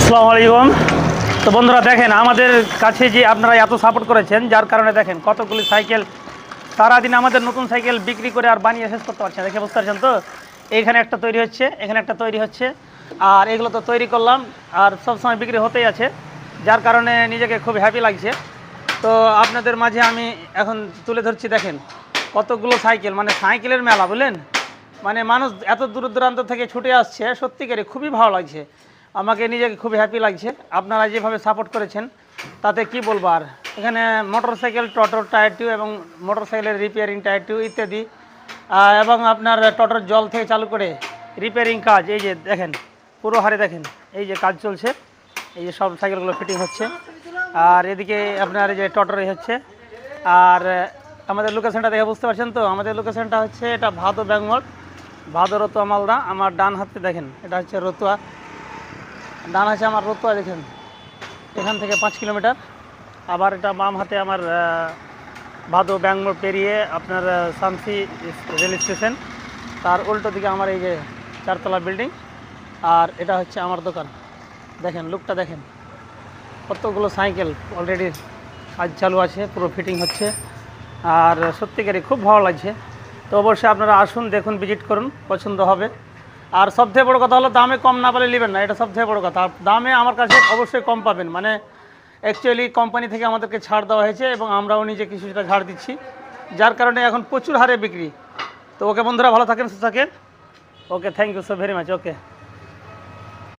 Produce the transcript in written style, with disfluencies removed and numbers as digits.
আসসালামু আলাইকুম। তো বন্ধুরা দেখেন আমাদের কাছে যে আপনারা এত সাপোর্ট করেছেন, যার কারণে দেখেন কতগুলি সাইকেল সারাদিন আমাদের নতুন সাইকেল বিক্রি করে আর বানিয়ে শেষ করতে পারছে না। দেখে বুঝতে পারছেন তো, এইখানে একটা তৈরি হচ্ছে, এখানে একটা তৈরি হচ্ছে, আর এগুলো তো তৈরি করলাম আর সবসময় বিক্রি হতেই আছে, যার কারণে নিজেকে খুব হ্যাপি লাগছে। তো আপনাদের মাঝে আমি এখন তুলে ধরছি, দেখেন কতগুলো সাইকেল, মানে সাইকেলের মেলা বুঝলেন, মানে মানুষ এত দূর দূরান্ত থেকে ছুটে আসছে, সত্যিকারে খুবই ভালো লাগছে, আমাকে নিজেকে খুব হ্যাপি লাগছে। আপনারা যেভাবে সাপোর্ট করেছেন তাতে কি বলবো আর। এখানে মোটরসাইকেল, টোটোর টায়ার টিউব এবং মোটরসাইকেলের রিপেয়ারিং টায়ার টিউব ইত্যাদি, এবং আপনার টোটোর জল থেকে চালু করে রিপেয়ারিং কাজ, এই যে দেখেন পুরো হারে দেখেন এই যে কাজ চলছে, এই যে সব সাইকেলগুলো ফিটিং হচ্ছে। আর এদিকে আপনার এই যে টোটোর হচ্ছে। আর আমাদের লোকেশনটা দেখে বুঝতে পারছেন তো, আমাদের লোকেশনটা হচ্ছে এটা ভাদো ব্যাঙ্গমোড়, ভাদো রতুয়া মালদা। আমার ডান হাতে দেখেন এটা হচ্ছে রতুয়া, ডান হাতে আমার রতুয়া দেখেন এখান থেকে 5 কিলোমিটার। আবার এটা বাম হাতে আমার ভাদো ব্যাঙ্গমোড় পেরিয়ে আপনার শামসি রেল স্টেশন, তার উল্টো দিকে আমার এই যে 4তলা বিল্ডিং। আর এটা হচ্ছে আমার দোকান। দেখেন লুকটা দেখেন, কতগুলো সাইকেল অলরেডি কাজ চালু আছে, পুরো ফিটিং হচ্ছে, আর সত্যিকারই খুব ভালো লাগছে। তো অবশ্যই আপনারা আসুন, দেখুন, ভিজিট করুন, পছন্দ হবে। আর সবথেকে বড় কথা হলো দামে কম না পেলে নেবেন না, এটা সবথেকে বড় কথা। আর দামে আমার কাছে অবশ্যই কম পাবেন, মানে অ্যাকচুয়ালি কোম্পানি থেকে আমাদেরকে ছাড় দেওয়া হয়েছে এবং আমরাও নিজে কিছুটা ছাড় দিচ্ছি, যার কারণে এখন প্রচুর হারে বিক্রি। তো ওকে বন্ধুরা, ভালো থাকেন, সুস্থ থাকেন। Okay, thank you so very much. Okay.